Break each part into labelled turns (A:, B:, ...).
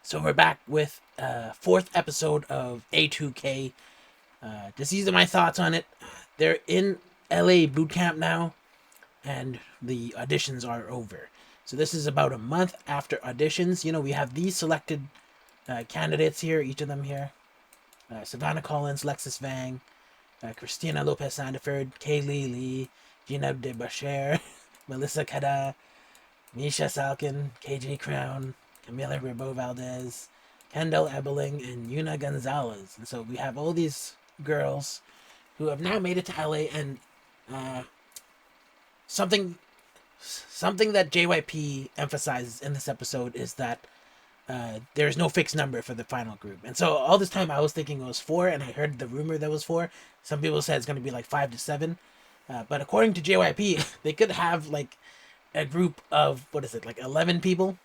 A: So we're back with fourth episode of A2K. Just these are my thoughts on it. They're in LA boot camp now, and the auditions are over. So this is about a month after auditions. You know, we have these selected candidates here, each of them here. Savannah Collins, Lexus Vang, Christina Lopez Sandiford, Kaylee Lee, Gina DeBacher, Melissa Kada, Misha Salkin, KJ Crown, Camila Rebo Valdez, Kendall Ebeling, and Yuna Gonzalez. And so we have all these girls who have now made it to LA, and uh, something something that JYP emphasizes in this episode is that there's no fixed number for the final group. And so all this time I was thinking it was four, and I heard the rumor that was four. Some people said it's going to be like 5 to 7. But according to JYP, they could have like a group of, what is it, like 11 people.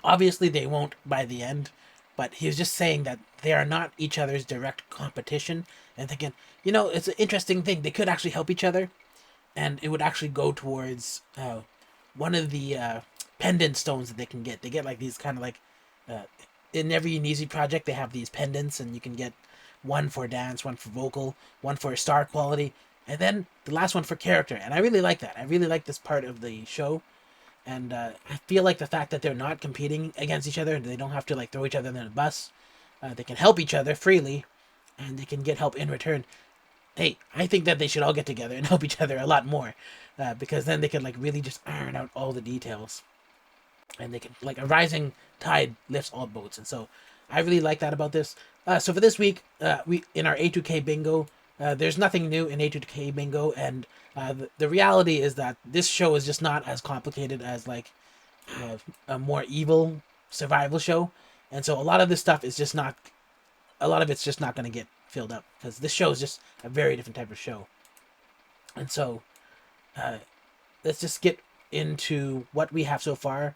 A: Obviously, they won't by the end, but he was just saying that they are not each other's direct competition. And thinking, it's an interesting thing. They could actually help each other, and it would actually go towards one of the pendant stones that they can get. They get like these kind of like uh, in every Yeezy project, they have these pendants, and you can get one for dance, one for vocal, one for star quality, and then the last one for character. And I really like that. I really like this part of the show, and I feel like the fact that they're not competing against each other, they don't have to like throw each other in the bus. They can help each other freely, and they can get help in return. Hey, I think that they should all get together and help each other a lot more, because then they could like really just iron out all the details, and they can, like, a rising tide lifts all boats. And so I really like that about this. So for this week, we in our A2K bingo, there's nothing new in A2K bingo, and the reality is that this show is just not as complicated as like a more evil survival show, and so a lot of this stuff is just not. A lot of it's just not going to get filled up because this show is just a very different type of show. And so uh, let's just get into what we have so far.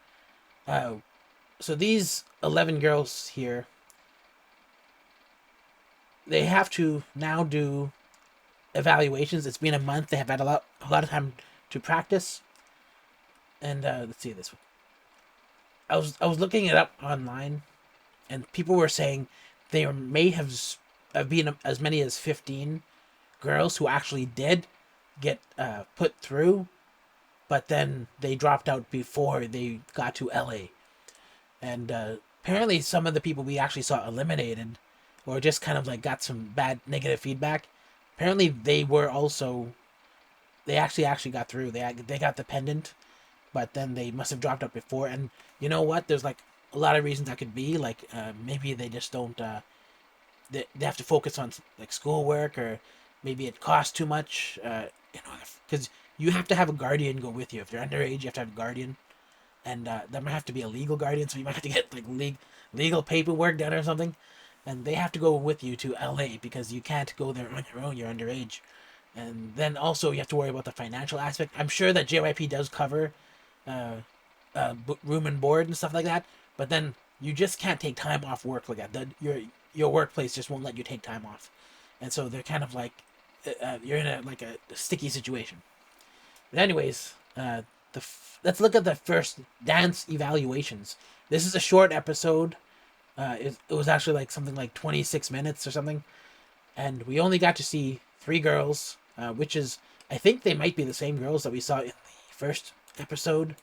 A: Uh, so these 11 girls here, they have to now do evaluations. It's been a month. They have had a lot of time to practice. And let's see this. I was looking it up online, and people were saying there may have been as many as 15 girls who actually did get put through, but then they dropped out before they got to LA. And apparently, some of the people we actually saw eliminated, or just kind of like got some bad negative feedback. Apparently, they actually got through. They got the pendant, but then they must have dropped out before. And you know what? There's like a lot of reasons that could be. Like maybe they just don't. They have to focus on like schoolwork, or maybe it costs too much. Because you have to have a guardian go with you. If you're underage, you have to have a guardian, and that might have to be a legal guardian. So you might have to get like legal paperwork done or something, and they have to go with you to LA because you can't go there on your own. You're underage. And then also you have to worry about the financial aspect. I'm sure that JYP does cover uh, room and board and stuff like that, but then you just can't take time off work like that. Your workplace just won't let you take time off, and so they're kind of like you're in a sticky situation. But anyways, let's look at the first dance evaluations. This is a short episode. It was actually like something like 26 minutes or something, and we only got to see three girls, which is, I think they might be the same girls that we saw in the first episode.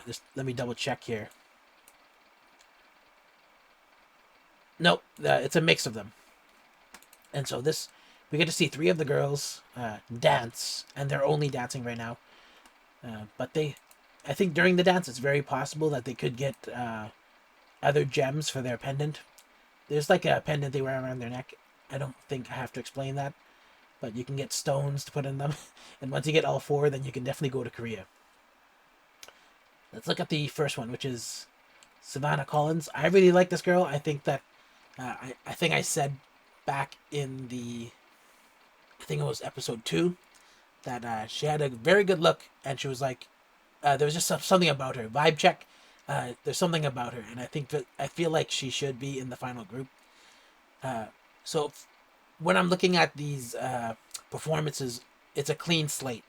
A: Just let me double check here. Nope, it's a mix of them. And so we get to see three of the girls dance, and they're only dancing right now. But I think during the dance, it's very possible that they could get other gems for their pendant. There's like a pendant they wear around their neck. I don't think I have to explain that, but you can get stones to put in them. And once you get all four, then you can definitely go to Korea. Let's look at the first one, which is Savannah Collins. I really like this girl. I think that I think I said back in I think it was episode 2, that she had a very good look, and she was like, there was just something about her. Vibe check. There's something about her, and I feel like she should be in the final group. So when I'm looking at these performances, it's a clean slate.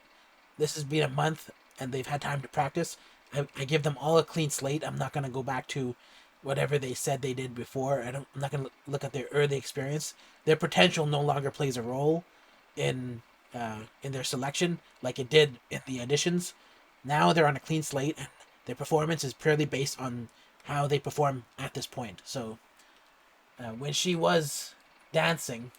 A: This has been a month, and they've had time to practice. I give them all a clean slate. I'm not going to go back to whatever they said they did before. I'm not gonna look at their early experience. Their potential no longer plays a role in their selection like it did in the auditions. Now they're on a clean slate, and their performance is purely based on how they perform at this point. So when she was dancing,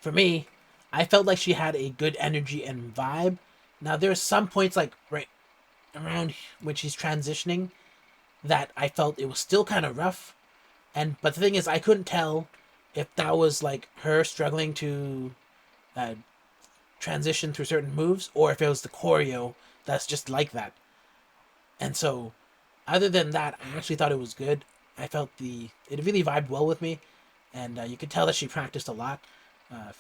A: for me, I felt like she had a good energy and vibe. Now there's some points like right around when she's transitioning that I felt it was still kind of rough. And but the thing is, I couldn't tell if that was like her struggling to uh, transition through certain moves, or if it was the choreo that's just like that. And so, other than that, I actually thought it was good. I felt it really vibed well with me, and you could tell that she practiced a lot.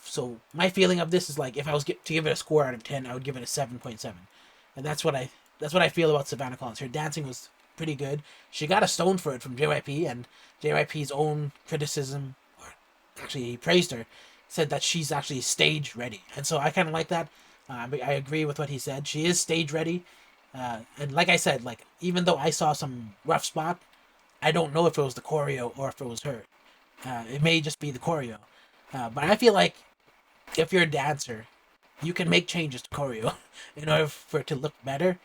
A: So my feeling of this is like if I was to give it a score out of 10, I would give it a 7.7, and that's what I feel about Savannah Collins. Her dancing was pretty good. She got a stone for it from JYP, and JYP's own criticism, or actually he praised her, said that she's actually stage ready, and so I kind of like that. I agree with what he said. She is stage ready, and like I said, like even though I saw some rough spot, I don't know if it was the choreo or if it was her. It may just be the choreo. But I feel like if you're a dancer, you can make changes to choreo in order for it to look better.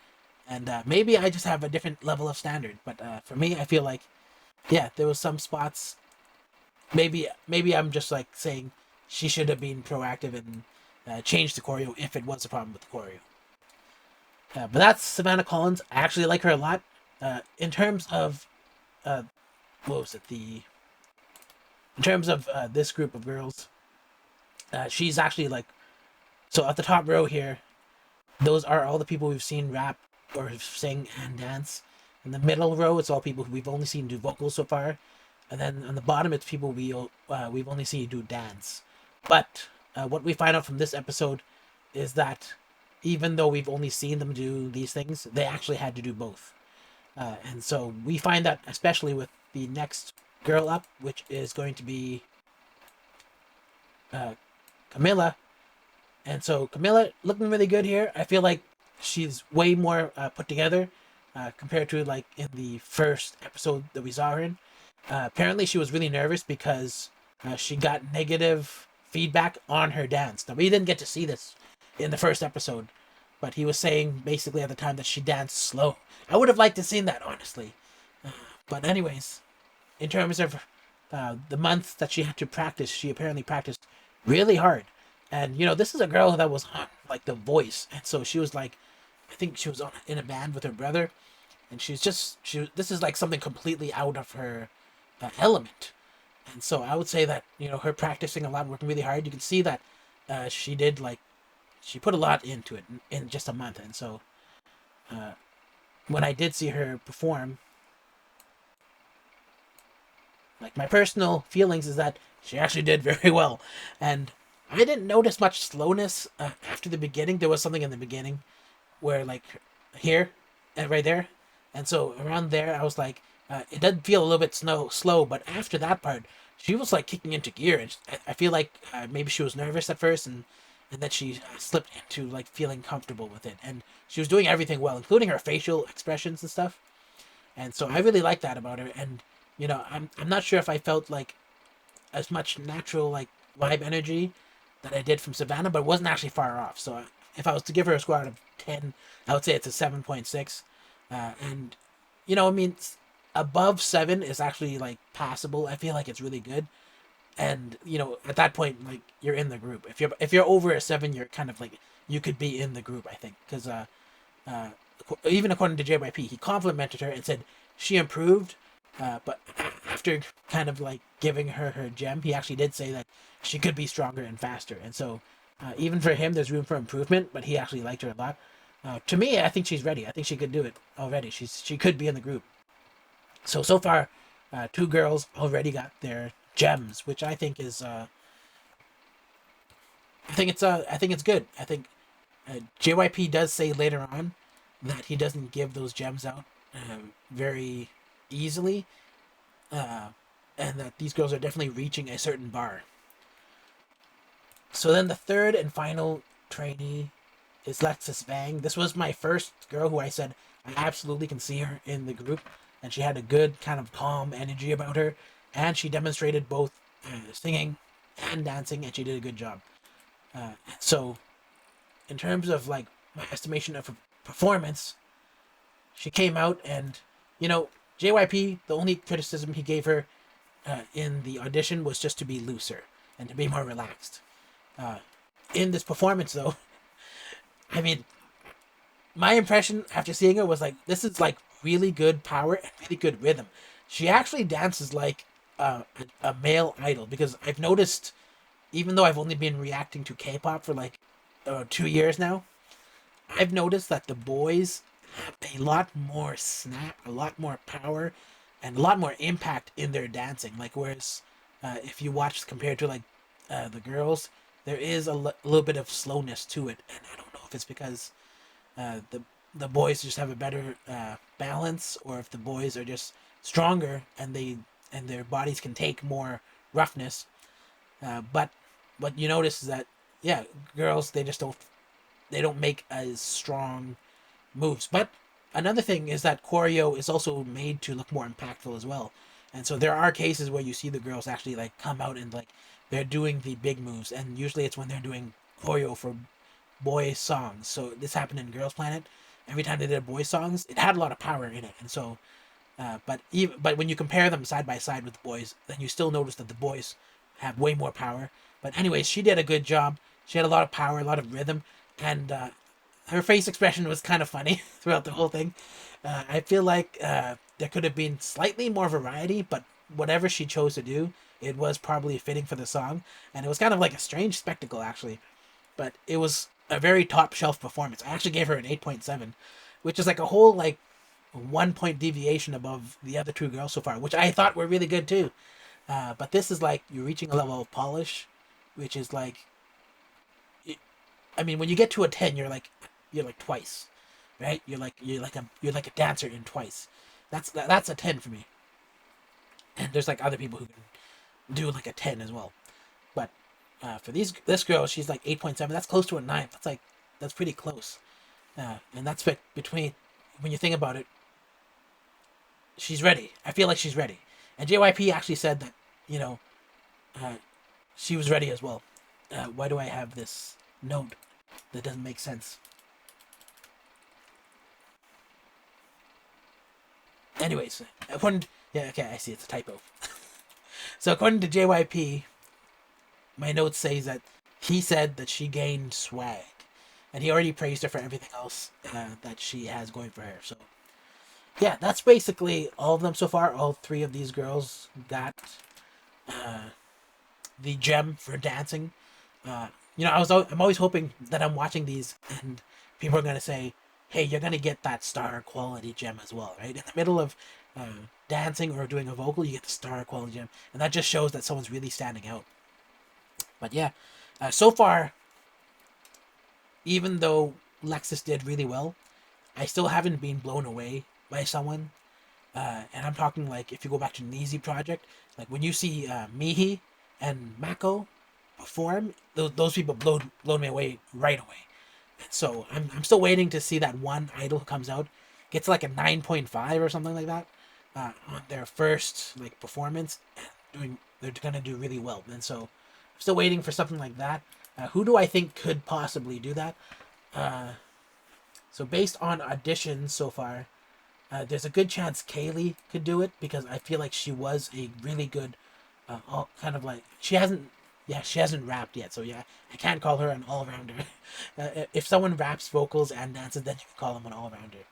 A: And maybe I just have a different level of standard. But for me, I feel like, yeah, there was some spots. Maybe I'm just like saying she should have been proactive and changed the choreo if it was a problem with the choreo. But that's Savannah Collins. I actually like her a lot. In terms of uh, what was it? The In terms of this group of girls, she's actually like so at the top row here. Those are all the people we've seen rap or sing and dance. In the middle row, it's all people who we've only seen do vocals so far, and then on the bottom, it's people we've only seen do dance. But what we find out from this episode is that even though we've only seen them do these things, they actually had to do both. And so we find that especially with the next girl up, which is going to be uh, Camilla. And so Camilla looking really good here. I feel like she's way more put together compared to like in the first episode that we saw her in. Apparently, she was really nervous because she got negative feedback on her dance. Now we didn't get to see this in the first episode, but he was saying basically at the time that she danced slow. I would have liked to seen that honestly. But anyways, in terms of the month that she had to practice, she apparently practiced really hard. And this is a girl that was on like The Voice, and so she was like, I think she was in a band with her brother, and this is like something completely out of her element. And so I would say that her practicing a lot, working really hard, you can see that she put a lot into it in just a month. And so uh, when I did see her perform, like my personal feelings is that she actually did very well, and I didn't notice much slowness after the beginning. There was something in the beginning where like here and right there, and so around there I was like, it did feel a little bit slow, but after that part, she was like kicking into gear, and I feel like maybe she was nervous at first, and then she slipped into like feeling comfortable with it, and she was doing everything well, including her facial expressions and stuff. And so I really like that about her. And I'm not sure if I felt like as much natural like vibe energy that I did from Savannah, but it wasn't actually far off. So if I was to give her a score out of 10, I would say it's a 7.6. And I mean, above 7 is actually like passable. I feel like it's really good. And at that point, like you're in the group. If you're over a 7, you're kind of like you could be in the group. I think because uh, even according to JYP, he complimented her and said she improved. But after kind of like giving her gem, he actually did say that she could be stronger and faster. And so, even for him, there's room for improvement. But he actually liked her a lot. To me, I think she's ready. I think she could do it already. She could be in the group. So far, two girls already got their gems, which I think is I think it's good. I think JYP does say later on that he doesn't give those gems out very easily, uh, and that these girls are definitely reaching a certain bar. So then the third and final trainee is Lexus Vang. This was my first girl who I said I absolutely can see her in the group, and she had a good kind of calm energy about her, and she demonstrated both singing and dancing, and she did a good job. So, in terms of like my estimation of her performance, she came out and, you know, JYP. The only criticism he gave her in the audition was just to be looser and to be more relaxed. Uh, in this performance, though, I mean, my impression after seeing her was like, this is like really good power and really good rhythm. She actually dances like a male idol, because I've noticed, even though I've only been reacting to K-pop for like 2 years now, I've noticed that the boys have a lot more snap, a lot more power, and a lot more impact in their dancing. Like, whereas if you watch compared to like the girls, there is a little bit of slowness to it, and I don't know if it's because the boys just have a better balance, or if the boys are just stronger and their bodies can take more roughness. But what you notice is that, yeah, girls, they don't make as strong moves. But another thing is that choreo is also made to look more impactful as well. And so there are cases where you see the girls actually like come out and like they're doing the big moves, and usually it's when they're doing choreo for boy songs. So this happened in Girls Planet. Every time they did boy songs, it had a lot of power in it, and so. But when you compare them side by side with the boys, then you still notice that the boys have way more power. But anyways, she did a good job. She had a lot of power, a lot of rhythm, and her face expression was kind of funny throughout the whole thing. I feel like there could have been slightly more variety, but whatever she chose to do, it was probably fitting for the song, and it was kind of like a strange spectacle actually. But it was a very top shelf performance. I actually gave her an 8.7, which is like a whole like 1 point deviation above the other two girls so far, which I thought were really good too. But this is like you're reaching a level of polish, which is like, I mean, when you get to a 10, you're like twice, right? You're like a dancer in twice. That's a 10 for me. And there's like other people who can do like a 10 as well. But for this girl, she's like 8.7. That's close to a 9. That's pretty close. And that's between, when you think about it, she's ready. I feel like she's ready. And JYP actually said that, you know, uh, she was ready as well. Why do I have this note that doesn't make sense? Anyways, yeah, okay, I see, it's a typo. So according to JYP, my notes says that he said that she gained swag, and he already praised her for everything else that she has going for her. So yeah, that's basically all of them so far. All three of these girls got uh, the gem for dancing. Uh, I'm always hoping that I'm watching these and people are gonna say, "Hey, you're gonna get that star quality gem as well, right?" In the middle of dancing or doing a vocal, you get the star quality gem, and that just shows that someone's really standing out. But yeah, so far, even though Lexus did really well, I still haven't been blown away by someone. And I'm talking like if you go back to Neezy Project, like when you see Mihi and Mako perform, those people blown me away right away. So I'm still waiting to see that one idol who comes out, gets like a 9.5 or something like that on their first like performance. They're gonna do really well, and so I'm still waiting for something like that. Who do I think could possibly do that? Uh, so based on auditions so far, there's a good chance Kaylee could do it, because I feel like she was a really good, kind of like she hasn't rapped yet, so yeah, I can't call her an all rounder. If someone raps vocals and dances, then you can call them an all rounder.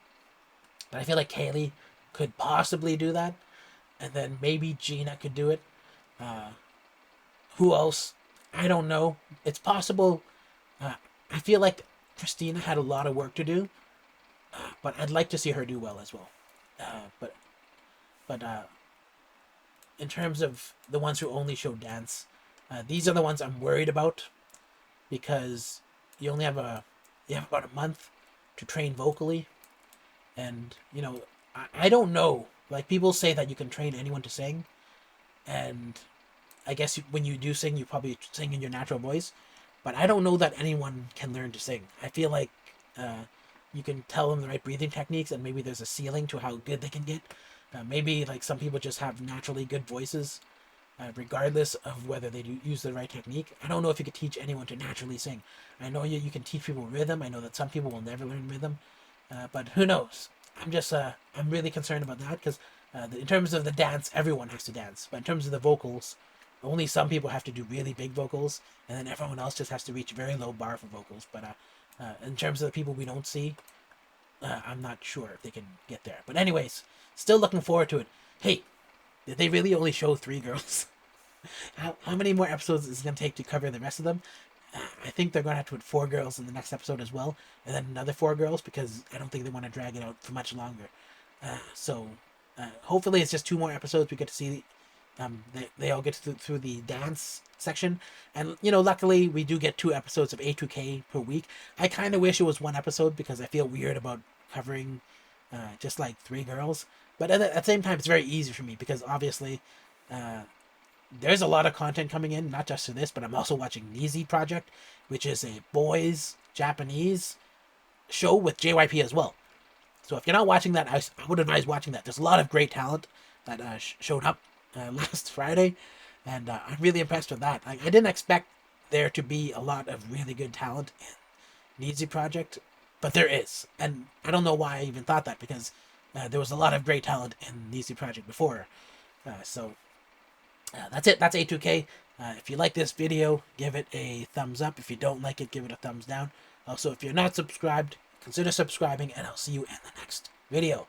A: But I feel like Kaylee could possibly do that, and then maybe Gina could do it. Uh, who else? I don't know. It's possible. Uh, I feel like Christina had a lot of work to do, but I'd like to see her do well as well. But in terms of the ones who only show dance, these are the ones I'm worried about, because you only have about a month to train vocally, and I don't know. Like, people say that you can train anyone to sing, and I guess when you do sing, you probably sing in your natural voice. But I don't know that anyone can learn to sing. I feel like you can tell them the right breathing techniques, and maybe there's a ceiling to how good they can get. Maybe like some people just have naturally good voices, regardless of whether they do use the right technique. I don't know if you could teach anyone to naturally sing. I know you can teach people rhythm. I know that some people will never learn rhythm, but who knows? I'm really concerned about that because in terms of the dance, everyone has to dance. But in terms of the vocals, only some people have to do really big vocals, and then everyone else just has to reach a very low bar for vocals. But in terms of the people we don't see, I'm not sure if they can get there. But anyways, still looking forward to it. Hey, did they really only show 3 girls? How many more episodes is it going to take to cover the rest of them? I think they're going to have to put 4 girls in the next episode as well, and then another 4 girls because I don't think they want to drag it out for much longer. Hopefully it's just 2 more episodes. We get to see they all get through the dance section, and luckily we do get 2 episodes of A2K per week. I kind of wish it was 1 episode because I feel weird about covering just like 3 girls, but at the same time it's very easy for me because obviously there's a lot of content coming in, not just for this, but I'm also watching Neezy Project, which is a boys Japanese show with JYP as well. So if you're not watching that, I would advise watching that. There's a lot of great talent that showed up last Friday, and I'm really impressed with that. I didn't expect there to be a lot of really good talent in Neezy Project, but there is, and I don't know why I even thought that because there was a lot of great talent in Neezy Project before. That's it. That's A2K. If you like this video, give it a thumbs up. If you don't like it, give it a thumbs down. Also, if you're not subscribed, consider subscribing, and I'll see you in the next video.